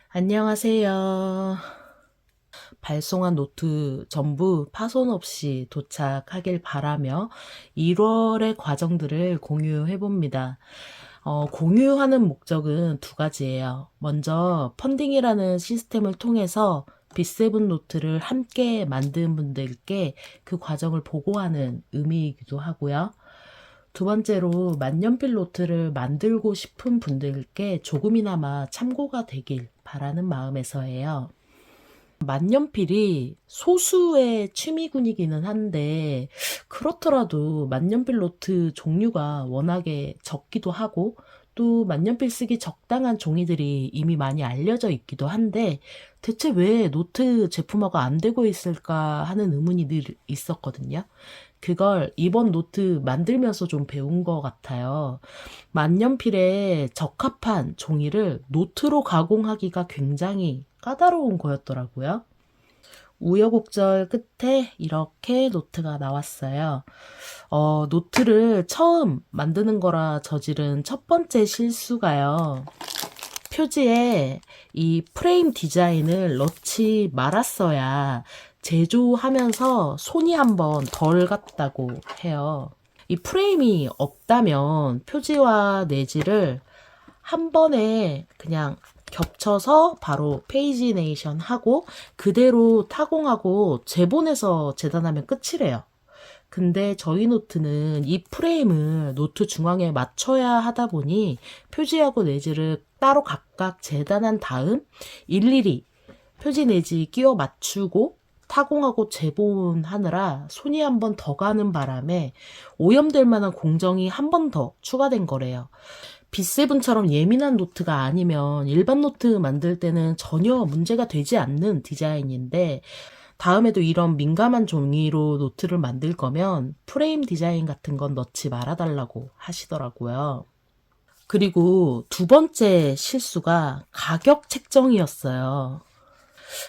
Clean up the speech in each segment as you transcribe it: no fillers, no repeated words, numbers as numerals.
안녕하세요. 발송한 노트 전부 파손 없이 도착하길 바라며 1월의 과정들을 공유해 봅니다. 공유하는 목적은 두 가지예요. 먼저 펀딩이라는 시스템을 통해서 B7 노트를 함께 만든 분들께 그 과정을 보고하는 의미이기도 하고요. 두 번째로 만년필 노트를 만들고 싶은 분들께 조금이나마 참고가 되길 바라는 마음에서예요. 만년필이 소수의 취미군이기는 한데 그렇더라도 만년필 노트 종류가 워낙에 적기도 하고 또 만년필 쓰기 적당한 종이들이 이미 많이 알려져 있기도 한데 대체 왜 노트 제품화가 안 되고 있을까 하는 의문이 늘 있었거든요. 그걸 이번 노트 만들면서 좀 배운 것 같아요. 만년필에 적합한 종이를 노트로 가공하기가 굉장히 까다로운 거였더라고요. 우여곡절 끝에 이렇게 노트가 나왔어요. 노트를 처음 만드는 거라 저지른 첫 번째 실수가요. 표지에 이 프레임 디자인을 넣지 말았어야 제조하면서 손이 한번 덜 갔다고 해요. 이 프레임이 없다면 표지와 내지를 한 번에 그냥 겹쳐서 바로 페이지네이션 하고 그대로 타공하고 재본해서 재단하면 끝이래요. 근데 저희 노트는 이 프레임을 노트 중앙에 맞춰야 하다 보니 표지하고 내지를 따로 각각 재단한 다음 일일이 표지 내지 끼워 맞추고 타공하고 재본하느라 손이 한 번 더 가는 바람에 오염될 만한 공정이 한 번 더 추가된 거래요. B7처럼 예민한 노트가 아니면 일반 노트 만들 때는 전혀 문제가 되지 않는 디자인인데 다음에도 이런 민감한 종이로 노트를 만들 거면 프레임 디자인 같은 건 넣지 말아달라고 하시더라고요. 그리고 두 번째 실수가 가격 책정이었어요.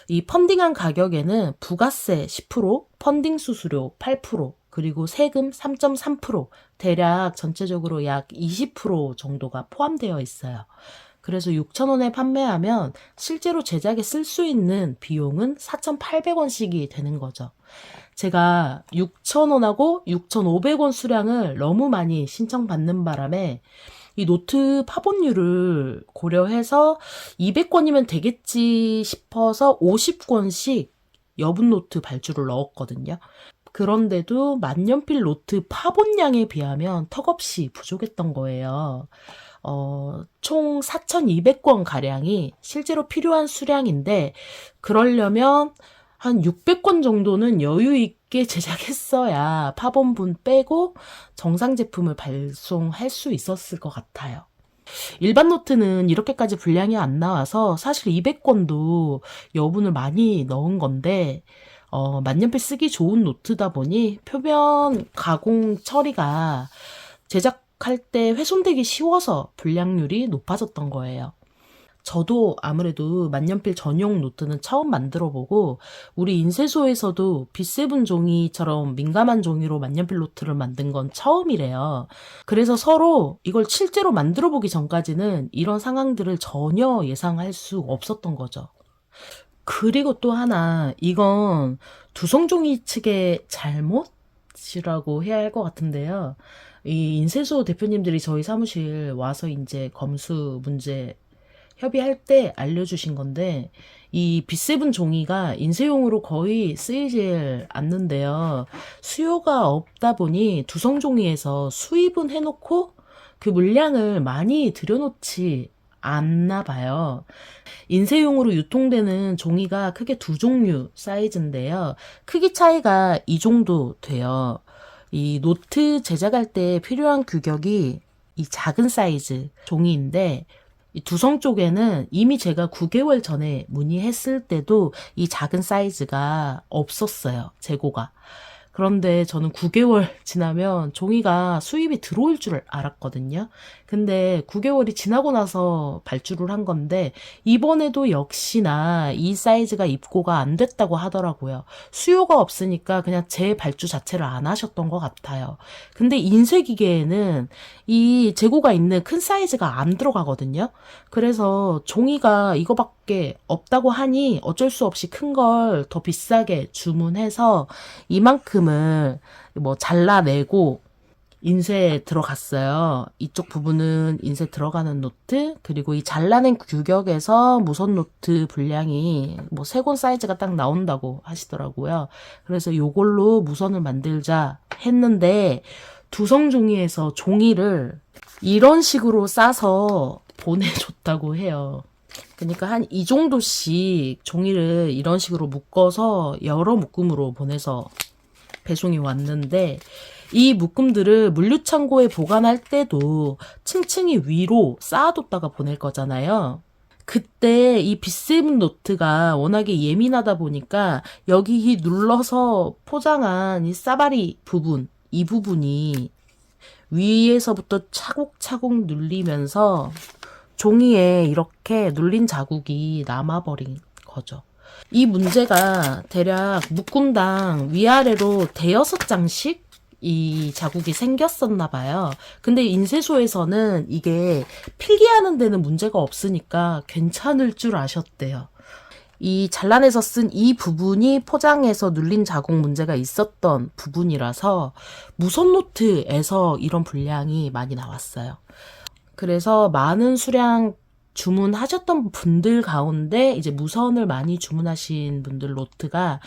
이 펀딩한 가격에는 부가세 10%, 펀딩 수수료 8%, 그리고 세금 3.3%, 대략 전체적으로 약 20% 정도가 포함되어 있어요. 그래서 6,000원에 판매하면 실제로 제작에 쓸 수 있는 비용은 4,800원씩이 되는 거죠. 제가 6,000원하고 6,500원 수량을 너무 많이 신청받는 바람에 이 노트 파본율을 고려해서 200권이면 되겠지 싶어서 50권씩 여분 노트 발주를 넣었거든요. 그런데도 만년필 노트 파본량에 비하면 턱없이 부족했던 거예요. 총 4,200권 가량이 실제로 필요한 수량인데 그러려면 한 600권 정도는 여유 있게 제작했어야 파본분 빼고 정상 제품을 발송할 수 있었을 것 같아요. 일반 노트는 이렇게까지 분량이 안 나와서 사실 200권도 여분을 많이 넣은 건데 만년필 쓰기 좋은 노트다 보니 표면 가공 처리가 제작할 때 훼손되기 쉬워서 분량률이 높아졌던 거예요. 저도 아무래도 만년필 전용 노트는 처음 만들어보고 우리 인쇄소에서도 B7 종이처럼 민감한 종이로 만년필 노트를 만든 건 처음이래요. 그래서 서로 이걸 실제로 만들어보기 전까지는 이런 상황들을 전혀 예상할 수 없었던 거죠. 그리고 또 하나, 이건 두성종이 측의 잘못이라고 해야 할 것 같은데요. 이 인쇄소 대표님들이 저희 사무실 와서 이제 검수 문제 협의할 때 알려주신 건데 이 B7 종이가 인쇄용으로 거의 쓰이질 않는데요. 수요가 없다 보니 두성 종이에서 수입은 해놓고 그 물량을 많이 들여놓지 않나 봐요. 인쇄용으로 유통되는 종이가 크게 두 종류 사이즈인데요. 크기 차이가 이 정도 돼요. 이 노트 제작할 때 필요한 규격이 이 작은 사이즈 종이인데 이 두성 쪽에는 이미 제가 9개월 전에 문의했을 때도 이 작은 사이즈가 없었어요. 재고가. 그런데 저는 9개월 지나면 종이가 수입이 들어올 줄 알았거든요. 근데 9개월이 지나고 나서 발주를 한 건데 이번에도 역시나 이 사이즈가 입고가 안 됐다고 하더라고요. 수요가 없으니까 그냥 재발주 자체를 안 하셨던 것 같아요. 근데 인쇄기계에는 이 재고가 있는 큰 사이즈가 안 들어가거든요. 그래서 종이가 이거밖에 없다고 하니 어쩔 수 없이 큰 걸 더 비싸게 주문해서 이만큼을 뭐 잘라내고 인쇄에 들어갔어요. 이쪽 부분은 인쇄 들어가는 노트, 그리고 이 잘라낸 규격에서 무선 노트 분량이 뭐 3권 사이즈가 딱 나온다고 하시더라고요. 그래서 요걸로 무선을 만들자 했는데 두성 종이에서 종이를 이런 식으로 싸서 보내줬다고 해요. 그러니까 한 이 정도씩 종이를 이런 식으로 묶어서 여러 묶음으로 보내서 배송이 왔는데 이 묶음들을 물류창고에 보관할 때도 층층이 위로 쌓아뒀다가 보낼 거잖아요. 그때 이 B7 노트가 워낙에 예민하다 보니까 여기 눌러서 포장한 이 싸바리 부분, 이 부분이 위에서부터 차곡차곡 눌리면서 종이에 이렇게 눌린 자국이 남아버린 거죠. 이 문제가 대략 묶음당 위아래로 대여섯 장씩 이 자국이 생겼었나 봐요. 근데 인쇄소에서는 이게 필기하는 데는 문제가 없으니까 괜찮을 줄 아셨대요. 이 잘라내서 쓴 이 부분이 포장에서 눌린 자국 문제가 있었던 부분이라서 무선 노트에서 이런 분량이 많이 나왔어요. 그래서 많은 수량 주문하셨던 분들 가운데 이제 무선을 많이 주문하신 분들 로트가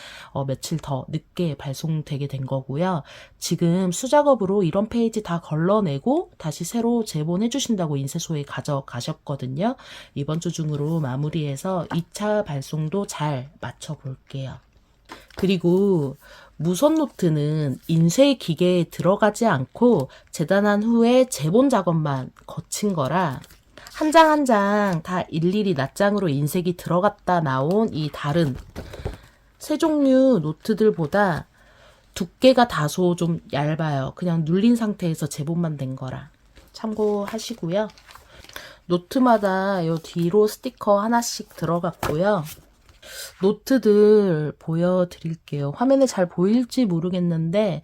며칠 더 늦게 발송되게 된 거고요. 지금 수작업으로 이런 페이지 다 걸러내고 다시 새로 재본해 주신다고 인쇄소에 가져가셨거든요. 이번 주 중으로 마무리해서 2차 발송도 잘 맞춰 볼게요. 그리고 무선 노트는 인쇄 기계에 들어가지 않고 재단한 후에 재본 작업만 거친 거라 한 장 한 장 다 일일이 낱장으로 인쇄기 들어갔다 나온 이 다른 세 종류 노트들보다 두께가 다소 좀 얇아요. 그냥 눌린 상태에서 재본만 된 거라 참고하시고요. 노트마다 요 뒤로 스티커 하나씩 들어갔고요. 노트들 보여드릴게요. 화면에 잘 보일지 모르겠는데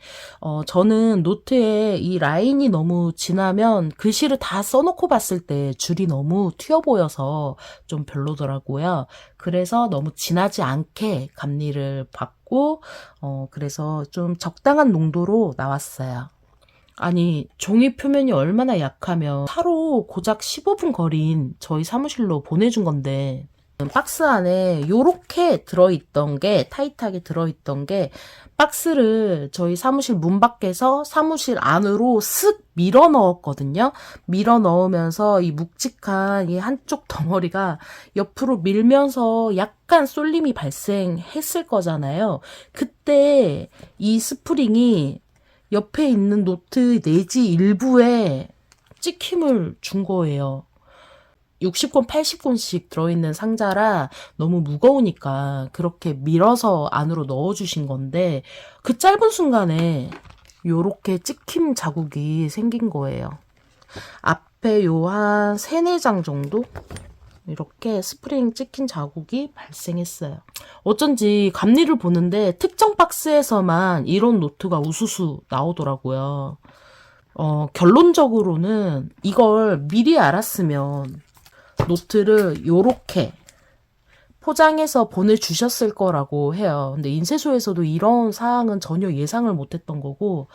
저는 노트에 이 라인이 너무 진하면 글씨를 다 써놓고 봤을 때 줄이 너무 튀어 보여서 좀 별로더라고요. 그래서 너무 진하지 않게 감리를 받고 그래서 좀 적당한 농도로 나왔어요. 아니 종이 표면이 얼마나 약하면 차로 고작 15분 거리인 저희 사무실로 보내준 건데 박스 안에 요렇게 들어있던 게 타이트하게 들어있던 게 박스를 저희 사무실 문 밖에서 사무실 안으로 쓱 밀어 넣었거든요. 밀어 넣으면서 이 묵직한 이 한쪽 덩어리가 옆으로 밀면서 약간 쏠림이 발생했을 거잖아요. 그때 이 스프링이 옆에 있는 노트 내지 일부에 찍힘을 준 거예요. 60권, 80권씩 들어있는 상자라 너무 무거우니까 그렇게 밀어서 안으로 넣어주신 건데 그 짧은 순간에 요렇게 찍힘 자국이 생긴 거예요. 앞에 요 한 3, 4장 정도? 이렇게 스프링 찍힌 자국이 발생했어요. 어쩐지 감리를 보는데 특정 박스에서만 이런 노트가 우수수 나오더라고요. 결론적으로는 이걸 미리 알았으면 노트를 요렇게 포장해서 보내주셨을 거라고 해요. 근데 인쇄소에서도 이런 사항은 전혀 예상을 못했던 거고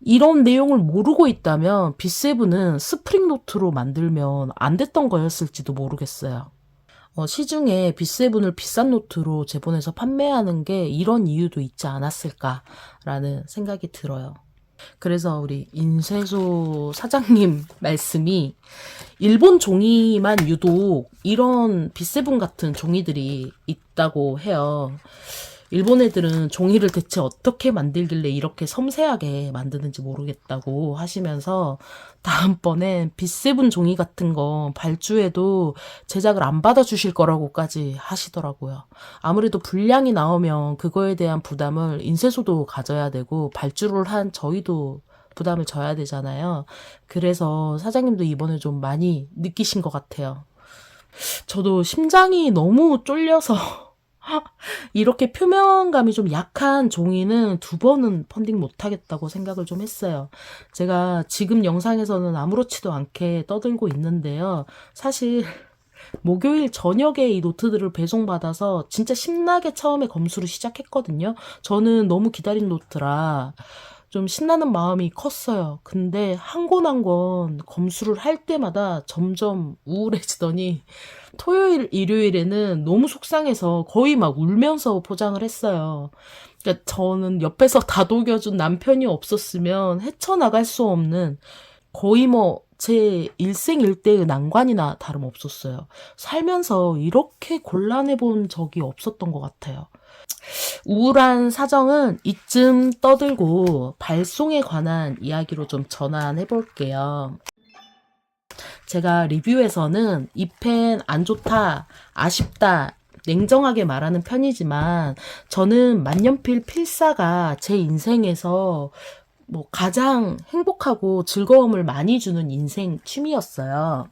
이런 내용을 모르고 있다면 B7은 스프링 노트로 만들면 안 됐던 거였을지도 모르겠어요. 시중에 B7을 비싼 노트로 재본해서 판매하는 게 이런 이유도 있지 않았을까라는 생각이 들어요. 그래서 우리 인쇄소 사장님 말씀이 일본 종이만 유독 이런 B7 같은 종이들이 있다고 해요. 일본 애들은 종이를 대체 어떻게 만들길래 이렇게 섬세하게 만드는지 모르겠다고 하시면서 다음번엔 B7 종이 같은 거 발주해도 제작을 안 받아주실 거라고까지 하시더라고요. 아무래도 분량이 나오면 그거에 대한 부담을 인쇄소도 가져야 되고 발주를 한 저희도 부담을 져야 되잖아요. 그래서 사장님도 이번에 좀 많이 느끼신 것 같아요. 저도 심장이 너무 쫄려서 이렇게 표면감이 좀 약한 종이는 2번은 펀딩 못하겠다고 생각을 좀 했어요. 제가 지금 영상에서는 아무렇지도 않게 떠들고 있는데요. 사실 목요일 저녁에 이 노트들을 배송받아서 진짜 신나게 처음에 검수를 시작했거든요. 저는 너무 기다린 노트라 좀 신나는 마음이 컸어요. 근데 한 권 한 권 검수를 할 때마다 점점 우울해지더니 토요일, 일요일에는 너무 속상해서 거의 막 울면서 포장을 했어요. 그러니까 저는 옆에서 다독여준 남편이 없었으면 헤쳐나갈 수 없는 거의 뭐 제 일생일대의 난관이나 다름없었어요. 살면서 이렇게 곤란해 본 적이 없었던 것 같아요. 우울한 사정은 이쯤 떠들고 발송에 관한 이야기로 좀 전환해 볼게요. 제가 리뷰에서는 이 펜 안 좋다, 아쉽다, 냉정하게 말하는 편이지만 저는 만년필 필사가 제 인생에서 뭐 가장 행복하고 즐거움을 많이 주는 인생 취미였어요.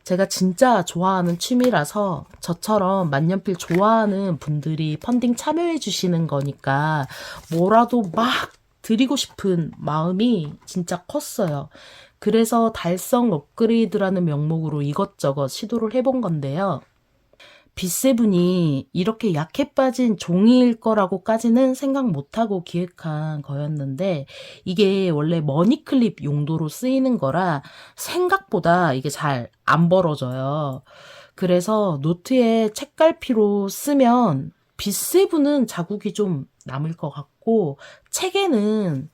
제가 진짜 좋아하는 취미라서 저처럼 만년필 좋아하는 분들이 펀딩 참여해 주시는 거니까 뭐라도 막 드리고 싶은 마음이 진짜 컸어요. 그래서 달성 업그레이드라는 명목으로 이것저것 시도를 해본 건데요. B7이 이렇게 약해 빠진 종이일 거라고까지는 생각 못하고 기획한 거였는데 이게 원래 머니클립 용도로 쓰이는 거라 생각보다 이게 잘 안 벌어져요. 그래서 노트에 책갈피로 쓰면 B7은 자국이 좀 남을 것 같고 책에는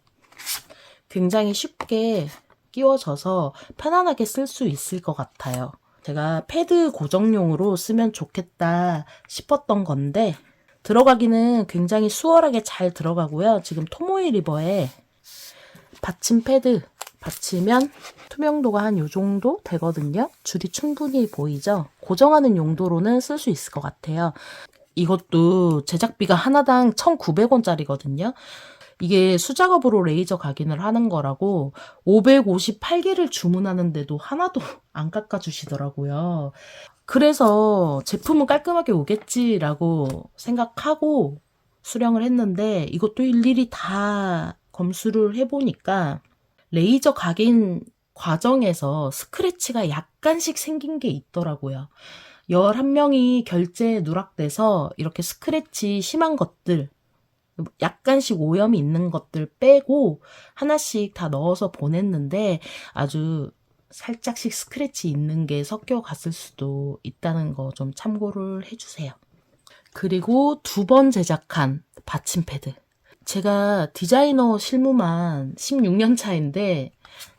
굉장히 쉽게 끼워져서 편안하게 쓸 수 있을 것 같아요. 제가 패드 고정용으로 쓰면 좋겠다 싶었던 건데 들어가기는 굉장히 수월하게 잘 들어가고요. 지금 토모이 리버에 받침 패드 받치면 투명도가 한 요 정도 되거든요. 줄이 충분히 보이죠? 고정하는 용도로는 쓸 수 있을 것 같아요. 이것도 제작비가 하나당 1,900원짜리거든요. 이게 수작업으로 레이저 각인을 하는 거라고 558개를 주문하는데도 하나도 안 깎아주시더라고요. 그래서 제품은 깔끔하게 오겠지라고 생각하고 수령을 했는데 이것도 일일이 다 검수를 해보니까 레이저 각인 과정에서 스크래치가 약간씩 생긴 게 있더라고요. 11명이 결제 누락돼서 이렇게 스크래치 심한 것들 약간씩 오염이 있는 것들 빼고 하나씩 다 넣어서 보냈는데 아주 살짝씩 스크래치 있는 게 섞여 갔을 수도 있다는 거 좀 참고를 해주세요. 그리고 2번 제작한 받침 패드. 제가 디자이너 실무만 16년 차인데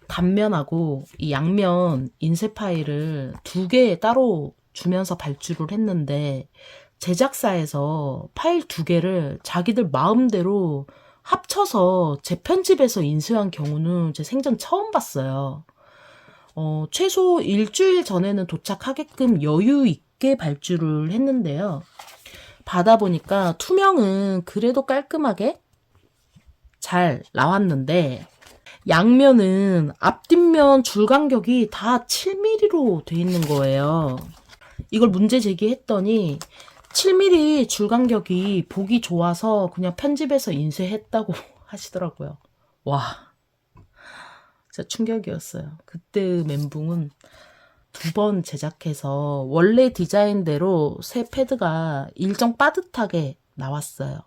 단면하고 이 양면 인쇄 파일을 2개 따로 주면서 발주를 했는데 제작사에서 파일 2개를 자기들 마음대로 합쳐서 재편집해서 인쇄한 경우는 제 생전 처음 봤어요. 최소 일주일 전에는 도착하게끔 여유 있게 발주를 했는데요. 받아보니까 투명은 그래도 깔끔하게 잘 나왔는데 양면은 앞뒷면 줄 간격이 다 7mm로 돼 있는 거예요. 이걸 문제 제기했더니 7mm 줄 간격이 보기 좋아서 그냥 편집해서 인쇄했다고 하시더라고요. 와, 진짜 충격이었어요. 그때의 멘붕은 2번 제작해서 원래 디자인대로 새 패드가 일정 빠듯하게 나왔어요.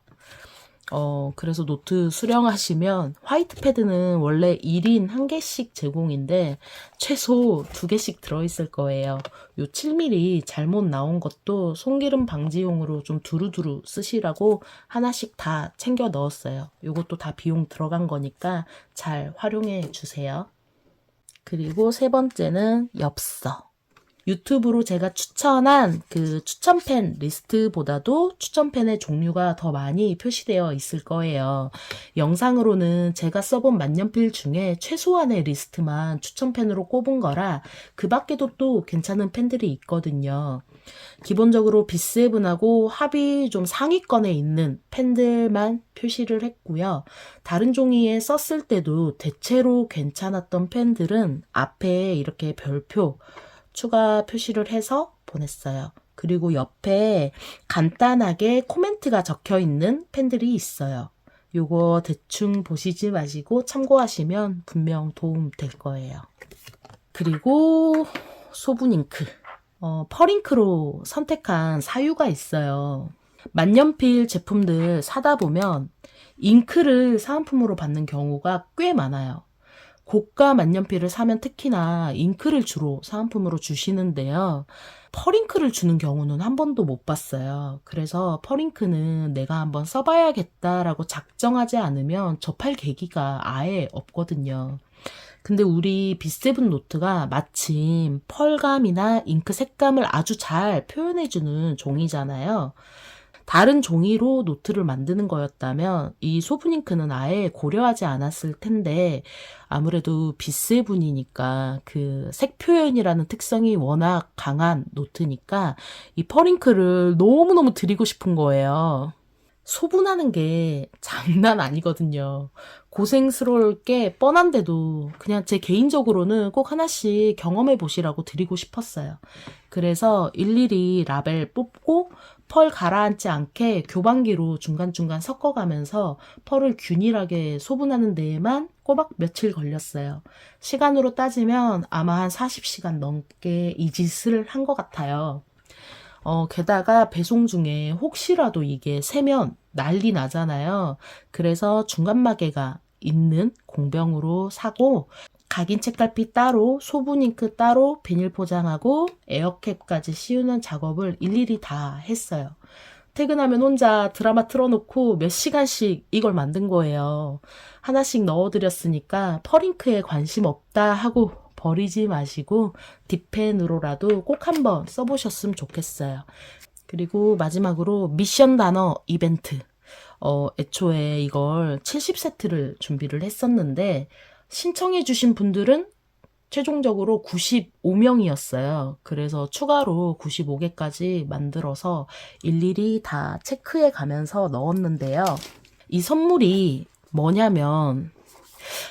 그래서 노트 수령하시면 화이트 패드는 원래 1인 1개씩 제공인데 최소 2개씩 들어있을 거예요. 요 7mm 잘못 나온 것도 손기름 방지용으로 좀 두루두루 쓰시라고 하나씩 다 챙겨 넣었어요. 요것도 다 비용 들어간 거니까 잘 활용해 주세요. 그리고 3번째는 엽서. 유튜브로 제가 추천한 그 추천펜 리스트보다도 추천펜의 종류가 더 많이 표시되어 있을 거예요. 영상으로는 제가 써본 만년필 중에 최소한의 리스트만 추천펜으로 꼽은 거라 그 밖에도 또 괜찮은 펜들이 있거든요. 기본적으로 B7하고 합이 좀 상위권에 있는 펜들만 표시를 했고요. 다른 종이에 썼을 때도 대체로 괜찮았던 펜들은 앞에 이렇게 별표 추가 표시를 해서 보냈어요. 그리고 옆에 간단하게 코멘트가 적혀 있는 펜들이 있어요. 요거 대충 보시지 마시고 참고하시면 분명 도움 될 거예요. 그리고 소분 잉크. 펄잉크로 선택한 사유가 있어요. 만년필 제품들 사다 보면 잉크를 사은품으로 받는 경우가 꽤 많아요. 고가 만년필을 사면 특히나 잉크를 주로 사은품으로 주시는데요. 펄잉크를 주는 경우는 한 번도 못 봤어요. 그래서 펄잉크는 내가 한번 써봐야겠다라고 작정하지 않으면 접할 계기가 아예 없거든요. 근데 우리 B7 노트가 마침 펄감이나 잉크 색감을 아주 잘 표현해주는 종이잖아요. 다른 종이로 노트를 만드는 거였다면 이 소분 잉크는 아예 고려하지 않았을 텐데 아무래도 B7이니까 그 색 표현이라는 특성이 워낙 강한 노트니까 이 펄잉크를 너무너무 드리고 싶은 거예요. 소분하는 게 장난 아니거든요. 고생스러울 게 뻔한데도 그냥 제 개인적으로는 꼭 하나씩 경험해 보시라고 드리고 싶었어요. 그래서 일일이 라벨 뽑고 펄 가라앉지 않게 교반기로 중간중간 섞어가면서 펄을 균일하게 소분하는 데에만 꼬박 며칠 걸렸어요. 시간으로 따지면 아마 한 40시간 넘게 이 짓을 한 것 같아요. 게다가 배송 중에 혹시라도 이게 새면 난리 나잖아요. 그래서 중간마개가 있는 공병으로 사고 각인 책갈피 따로, 소분 잉크 따로 비닐 포장하고 에어캡까지 씌우는 작업을 일일이 다 했어요. 퇴근하면 혼자 드라마 틀어놓고 몇 시간씩 이걸 만든 거예요. 하나씩 넣어드렸으니까 펄잉크에 관심 없다 하고 버리지 마시고 딥펜으로라도 꼭 한번 써보셨으면 좋겠어요. 그리고 마지막으로 미션 단어 이벤트. 애초에 이걸 70세트를 준비를 했었는데 신청해주신 분들은 최종적으로 95명이었어요. 그래서 추가로 95개까지 만들어서 일일이 다 체크해 가면서 넣었는데요. 이 선물이 뭐냐면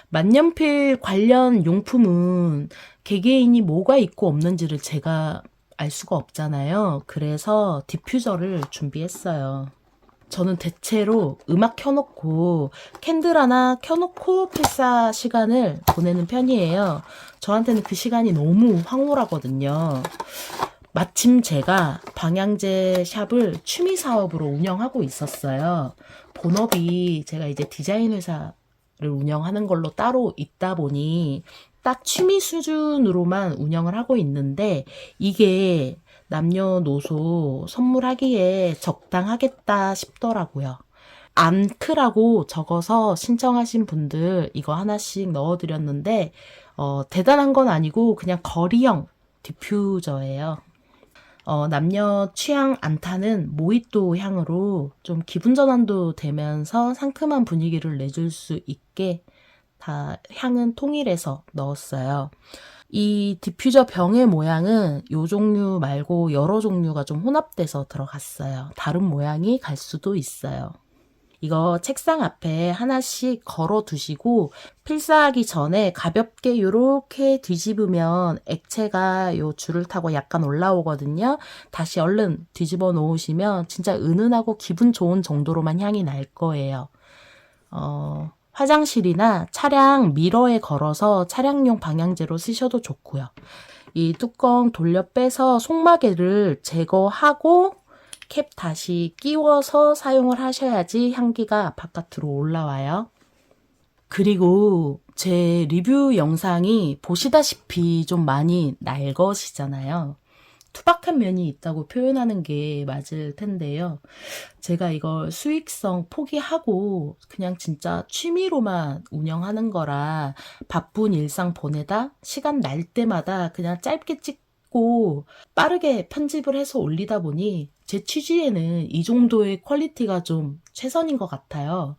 만년필 관련 용품은 개개인이 뭐가 있고 없는지를 제가 알 수가 없잖아요. 그래서 디퓨저를 준비했어요. 저는 대체로 음악 켜놓고 캔들 하나 켜놓고 필사 시간을 보내는 편이에요. 저한테는 그 시간이 너무 황홀하거든요. 마침 제가 방향제 샵을 취미 사업으로 운영하고 있었어요. 본업이 제가 이제 디자인 회사를 운영하는 걸로 따로 있다 보니 딱 취미 수준으로만 운영을 하고 있는데 이게 남녀노소 선물하기에 적당하겠다 싶더라고요. 앙크라고 적어서 신청하신 분들 이거 하나씩 넣어드렸는데 대단한 건 아니고 그냥 거리형 디퓨저예요. 남녀 취향 안 타는 모히또 향으로 좀 기분 전환도 되면서 상큼한 분위기를 내줄 수 있게 다 향은 통일해서 넣었어요. 이 디퓨저 병의 모양은 요 종류 말고 여러 종류가 좀 혼합돼서 들어갔어요. 다른 모양이 갈 수도 있어요. 이거 책상 앞에 하나씩 걸어 두시고 필사하기 전에 가볍게 요렇게 뒤집으면 액체가 요 줄을 타고 약간 올라오거든요. 다시 얼른 뒤집어 놓으시면 진짜 은은하고 기분 좋은 정도로만 향이 날 거예요. 화장실이나 차량 미러에 걸어서 차량용 방향제로 쓰셔도 좋고요. 이 뚜껑 돌려 빼서 속마개를 제거하고 캡 다시 끼워서 사용을 하셔야지 향기가 바깥으로 올라와요. 그리고 제 리뷰 영상이 보시다시피 좀 많이 날것이잖아요. 투박한 면이 있다고 표현하는 게 맞을 텐데요. 제가 이걸 수익성 포기하고 그냥 진짜 취미로만 운영하는 거라 바쁜 일상 보내다 시간 날 때마다 그냥 짧게 쉽고 빠르게 편집을 해서 올리다 보니 제 취지에는 이 정도의 퀄리티가 좀 최선인 것 같아요.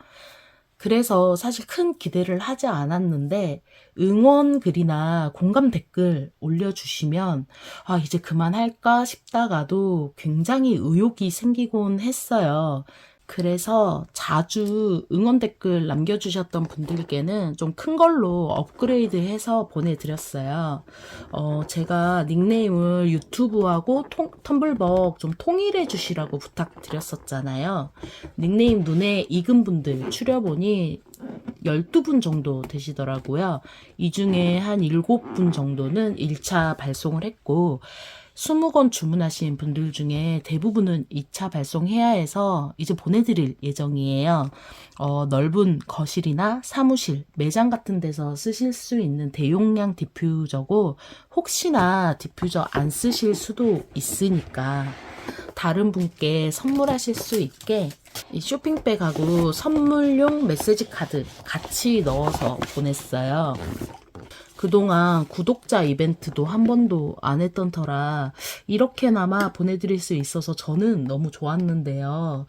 그래서 사실 큰 기대를 하지 않았는데 응원 글이나 공감 댓글 올려주시면 이제 그만할까 싶다가도 굉장히 의욕이 생기곤 했어요. 그래서 자주 응원 댓글 남겨주셨던 분들께는 좀 큰 걸로 업그레이드 해서 보내드렸어요. 제가 닉네임을 유튜브하고 텀블벅 좀 통일해 주시라고 부탁드렸었잖아요. 닉네임 눈에 익은 분들 추려보니 12분 정도 되시더라고요. 이 중에 한 7분 정도는 1차 발송을 했고 20권 주문하신 분들 중에 대부분은 2차 발송해야 해서 이제 보내드릴 예정이에요. 넓은 거실이나 사무실, 매장 같은 데서 쓰실 수 있는 대용량 디퓨저고 혹시나 디퓨저 안 쓰실 수도 있으니까 다른 분께 선물하실 수 있게 이 쇼핑백하고 선물용 메시지 카드 같이 넣어서 보냈어요. 그동안 구독자 이벤트도 한 번도 안 했던 터라 이렇게나마 보내드릴 수 있어서 저는 너무 좋았는데요.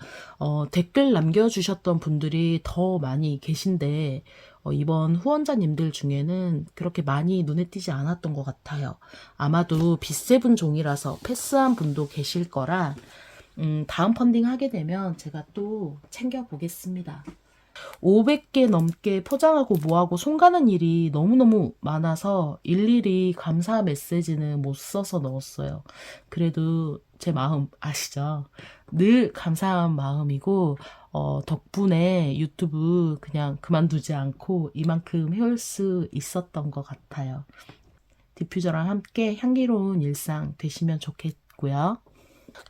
댓글 남겨주셨던 분들이 더 많이 계신데 이번 후원자님들 중에는 그렇게 많이 눈에 띄지 않았던 것 같아요. 아마도 빗세분 종이라서 패스한 분도 계실 거라 다음 펀딩 하게 되면 제가 또 챙겨보겠습니다. 500개 넘게 포장하고 뭐하고 손 가는 일이 너무너무 많아서 일일이 감사 메시지는 못 써서 넣었어요. 그래도 제 마음 아시죠? 늘 감사한 마음이고 덕분에 유튜브 그냥 그만두지 않고 이만큼 해올 수 있었던 것 같아요. 디퓨저랑 함께 향기로운 일상 되시면 좋겠고요.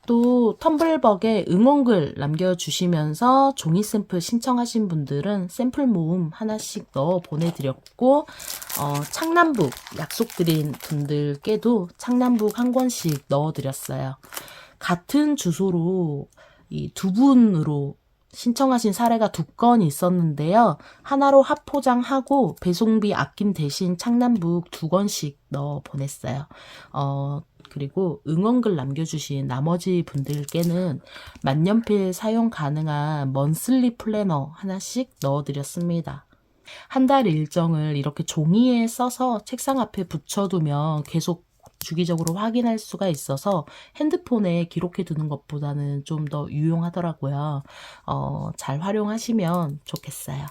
또 텀블벅에 응원글 남겨주시면서 종이 샘플 신청하신 분들은 샘플 모음 하나씩 넣어 보내드렸고 창남북 약속드린 분들께도 창남북 한 권씩 넣어드렸어요. 같은 주소로 이 두 분으로 신청하신 사례가 2건이 있었는데요. 하나로 합포장하고 배송비 아낀 대신 창남북 2권씩 넣어 보냈어요. 그리고 응원글 남겨주신 나머지 분들께는 만년필 사용 가능한 먼슬리 플래너 하나씩 넣어드렸습니다. 한 달 일정을 이렇게 종이에 써서 책상 앞에 붙여두면 계속 주기적으로 확인할 수가 있어서 핸드폰에 기록해 두는 것보다는 좀 더 유용하더라고요. 잘 활용하시면 좋겠어요.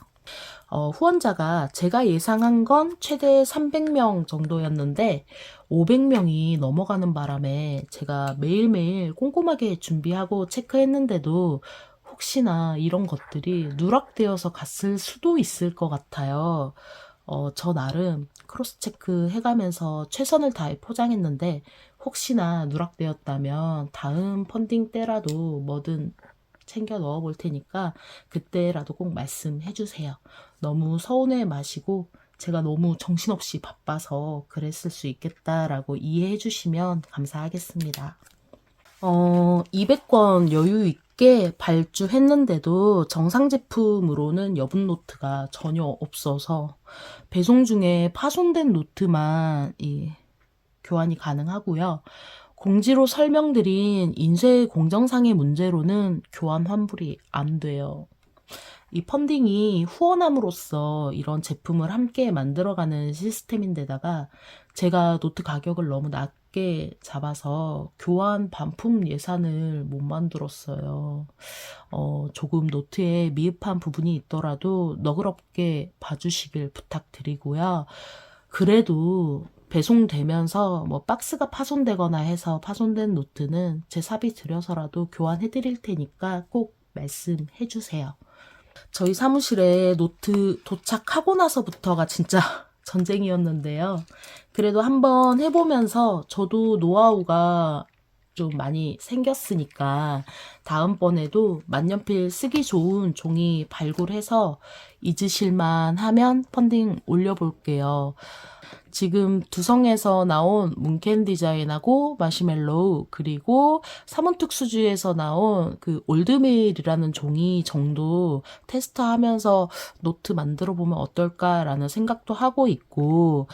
후원자가 제가 예상한 건 최대 300명 정도였는데 500명이 넘어가는 바람에 제가 매일매일 꼼꼼하게 준비하고 체크했는데도 혹시나 이런 것들이 누락되어서 갔을 수도 있을 것 같아요. 저 나름 크로스 체크 해가면서 최선을 다해 포장했는데 혹시나 누락되었다면 다음 펀딩 때라도 뭐든 챙겨 넣어 볼 테니까 그때라도 꼭 말씀해 주세요. 너무 서운해 마시고 제가 너무 정신없이 바빠서 그랬을 수 있겠다라고 이해해 주시면 감사하겠습니다. 200권 여유 있게 발주했는데도 정상 제품으로는 여분 노트가 전혀 없어서 배송 중에 파손된 노트만 교환이 가능하고요. 공지로 설명드린 인쇄 공정상의 문제로는 교환 환불이 안 돼요. 이 펀딩이 후원함으로써 이런 제품을 함께 만들어가는 시스템인데다가 제가 노트 가격을 너무 낮게 잡아서 교환 반품 예산을 못 만들었어요. 조금 노트에 미흡한 부분이 있더라도 너그럽게 봐주시길 부탁드리고요. 그래도 배송되면서 뭐 박스가 파손되거나 해서 파손된 노트는 제 사비 들여서라도 교환해 드릴 테니까 꼭 말씀해 주세요. 저희 사무실에 노트 도착하고 나서부터가 진짜 전쟁이었는데요. 그래도 한번 해보면서 저도 노하우가 좀 많이 생겼으니까 다음번에도 만년필 쓰기 좋은 종이 발굴해서 잊으실만 하면 펀딩 올려볼게요. 지금 두성에서 나온 문캔 디자인하고 마시멜로우 그리고 사문특수주에서 나온 그 올드메일이라는 종이 정도 테스트하면서 노트 만들어 보면 어떨까라는 생각도 하고 있고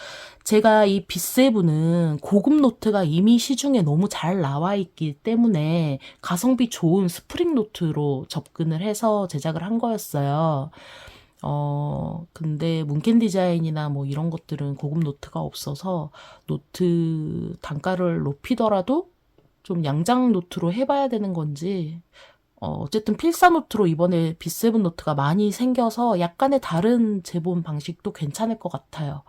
제가 이 B7은 고급 노트가 이미 시중에 너무 잘 나와 있기 때문에 가성비 좋은 스프링 노트로 접근을 해서 제작을 한 거였어요. 근데 문캔 디자인이나 뭐 이런 것들은 고급 노트가 없어서 노트 단가를 높이더라도 좀 양장 노트로 해봐야 되는 건지, 어쨌든 필사 노트로 이번에 B7 노트가 많이 생겨서 약간의 다른 제본 방식도 괜찮을 것 같아요.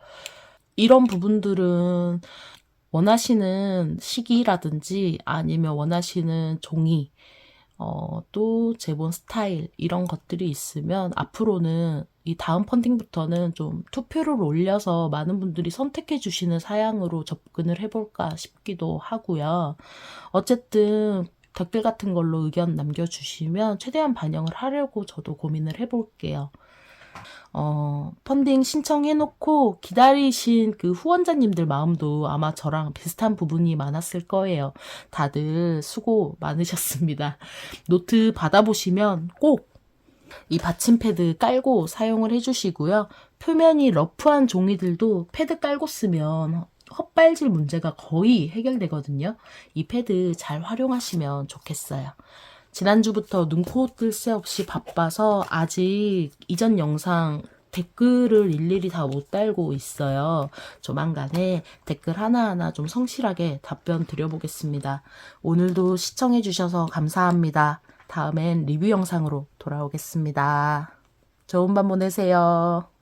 이런 부분들은 원하시는 시기라든지 아니면 원하시는 종이, 또 제본 스타일 이런 것들이 있으면 앞으로는 이 다음 펀딩부터는 좀 투표를 올려서 많은 분들이 선택해 주시는 사양으로 접근을 해볼까 싶기도 하고요. 어쨌든 댓글 같은 걸로 의견 남겨주시면 최대한 반영을 하려고 저도 고민을 해볼게요. 펀딩 신청해놓고 기다리신 그 후원자님들 마음도 아마 저랑 비슷한 부분이 많았을 거예요. 다들 수고 많으셨습니다. 노트 받아보시면 꼭 이 받침 패드 깔고 사용을 해주시고요. 표면이 러프한 종이들도 패드 깔고 쓰면 헛발질 문제가 거의 해결되거든요. 이 패드 잘 활용하시면 좋겠어요. 지난주부터 눈코 뜰 새 없이 바빠서 아직 이전 영상 댓글을 일일이 다 못 달고 있어요. 조만간에 댓글 하나하나 좀 성실하게 답변 드려보겠습니다. 오늘도 시청해주셔서 감사합니다. 다음엔 리뷰 영상으로 돌아오겠습니다. 좋은 밤 보내세요.